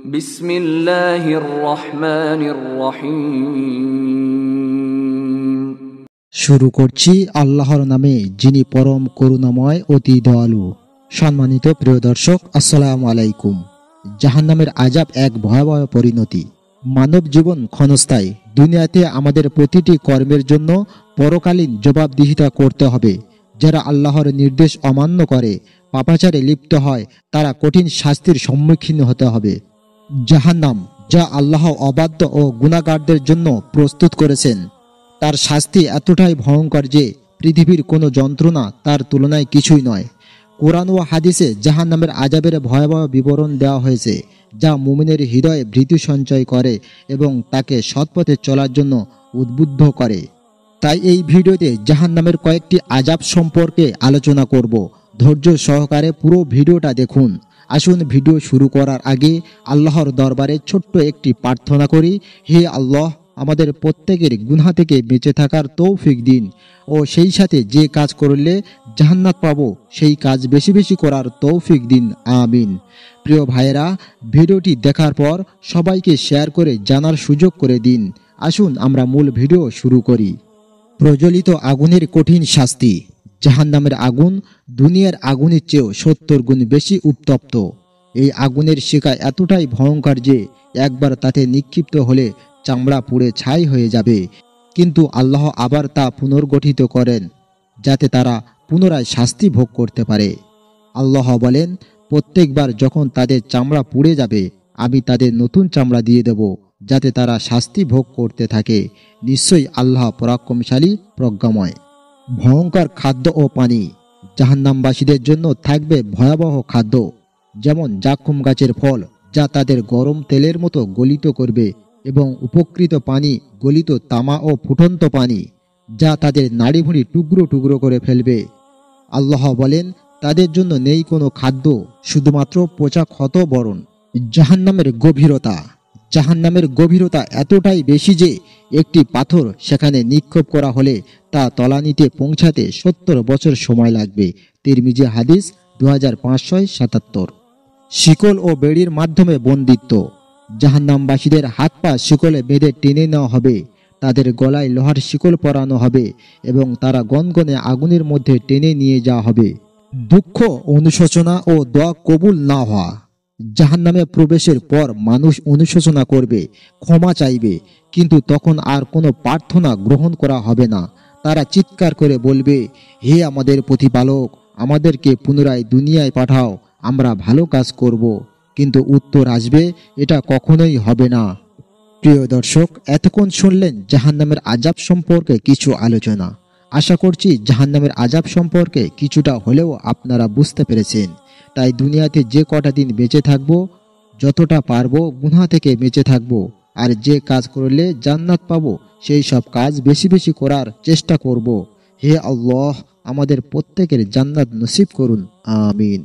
বিসমিল্লাহির রহমানির রহিম। শুরু করছি আল্লাহর নামে, যিনি পরম করুণাময় অতি দয়ালু। সম্মানিত প্রিয় দর্শক, আসসালামু আলাইকুম। জাহান্নামের আযাব এক ভয়াবহ পরিণতি। মানব জীবন ক্ষণস্থায়ী। দুনিয়াতে আমাদের প্রতিটি কর্মের জন্য পরকালীন জবাবদিহিতা করতে হবে। যারা আল্লাহর নির্দেশ অমান্য করে, পাপাচারে লিপ্ত হয়, তারা কঠিন শাস্তির সম্মুখীন হতে হবে। জাহান্নাম, যা আল্লাহ অবাধ্য ও গুনাহগারদের জন্য প্রস্তুত করেছেন, তার শাস্তি এতটাই ভয়ঙ্কর যে পৃথিবীর কোনো যন্ত্রণা তার তুলনায় কিছুই নয়। কোরআন ও হাদিসে জাহান্নামের আযাবের ভয়াবহ বিবরণ দেওয়া হয়েছে, যা মুমিনের হৃদয়ে ভীতি সঞ্চয় করে এবং তাকে সৎপথে চলার জন্য উদ্বুদ্ধ করে। তাই এই ভিডিওতে জাহান্নামের কয়েকটি আযাব সম্পর্কে আলোচনা করব। ধৈর্য সহকারে পুরো ভিডিওটা দেখুন। আসুন ভিডিও শুরু করার আগে আল্লাহর দরবারে ছোট্ট একটি প্রার্থনা করি। হে আল্লাহ, আমাদের প্রত্যেকের গুনাহ থেকে বেঁচে থাকার তৌফিক দিন ও সেই সাথে যে কাজ করলে জান্নাত পাবো সেই কাজ বেশি বেশি করার তৌফিক দিন, আমিন। প্রিয় ভাইয়েরা, ভিডিওটি দেখার পর সবাইকে শেয়ার করে জানার সুযোগ করে দিন। আসুন আমরা মূল ভিডিও শুরু করি। প্রজ্বলিত আগুনের কঠিন শাস্তি। জাহান্নামের আগুন দুনিয়ার আগুনের চেয়েও 70 গুণ বেশি উত্তপ্ত। এই আগুনের শিখা এতটাই ভয়ঙ্কর যে একবার তাতে নিক্ষিপ্ত হলে চামড়া পুড়ে ছাই হয়ে যাবে। কিন্তু আল্লাহ আবার তা পুনর্গঠিত করেন, যাতে তারা পুনরায় শাস্তি ভোগ করতে পারে। আল্লাহ বলেন, প্রত্যেকবার যখন তাদের চামড়া পুড়ে যাবে, আমি তাদের নতুন চামড়া দিয়ে দেব, যাতে তারা শাস্তি ভোগ করতে থাকে। নিশ্চয়ই আল্লাহ পরাক্রমশালী, প্রজ্ঞাময়। ভয়ঙ্কর খাদ্য ও পানি। জাহান্নামবাসীদের জন্য থাকবে ভয়াবহ খাদ্য, যেমন জাকুম গাছের ফল, যা তাদের গরম তেলের মতো গলিত করবে, এবং উপকৃত পানি, গলিত তামা ও ফুটন্ত পানি, যা তাদের নাড়িভুঁড়ি টুকরো টুকরো করে ফেলবে। আল্লাহ বলেন, তাদের জন্য নেই কোনো খাদ্য, শুধুমাত্র পচা ক্ষত বরণ। জাহান্নামের গভীরতা। জাহান্নামের গভীরতা এতটাই বেশি যে একটি পাথর সেখানে নিক্ষেপ করা হলে তা তলানিতে পৌঁছাতে 70 বছর সময় লাগবে। তিরমিজি হাদিস 2577। শিকল ও বেড়ির মাধ্যমে বন্দিত্ব। জাহান্নামবাসীদের হাত পা শিকলে বেঁধে টেনে নেওয়া হবে, তাদের গলায় লোহার শিকল পরানো হবে এবং তারা গনগনে আগুনের মধ্যে টেনে নিয়ে যাওয়া হবে। দুঃখ, অনুশোচনা ও দোয়া কবুল না হওয়া। জাহান্নামে প্রবেশের পর মানুষ অনুশোচনা করবে, ক্ষমা চাইবে, কিন্তু তখন আর কোনো প্রার্থনা গ্রহণ করা হবে না। তারা চিৎকার করে বলবে, হে আমাদের প্রতিপালক, আমাদেরকে পুনরায় দুনিয়ায় পাঠাও, আমরা ভালো কাজ করব। কিন্তু উত্তর আসবে, এটা কখনোই হবে না। প্রিয় দর্শক, এতক্ষণ শুনলেন জাহান্নামের আযাব সম্পর্কে কিছু আলোচনা। আশা করছি জাহান্নামের আযাব সম্পর্কে কিছুটা হলেও আপনারা বুঝতে পেরেছেন। তাই দুনিয়াতে যে কটা দিন বেঁচে থাকবো, যতটা পারবো গুনাহ থেকে বেঁচে থাকবো, আর যে কাজ করলে জান্নাত পাবো সেই সব কাজ বেশি বেশি করার চেষ্টা করব। হে আল্লাহ, আমাদের প্রত্যেকের জান্নাত নসিব করুন, আমিন।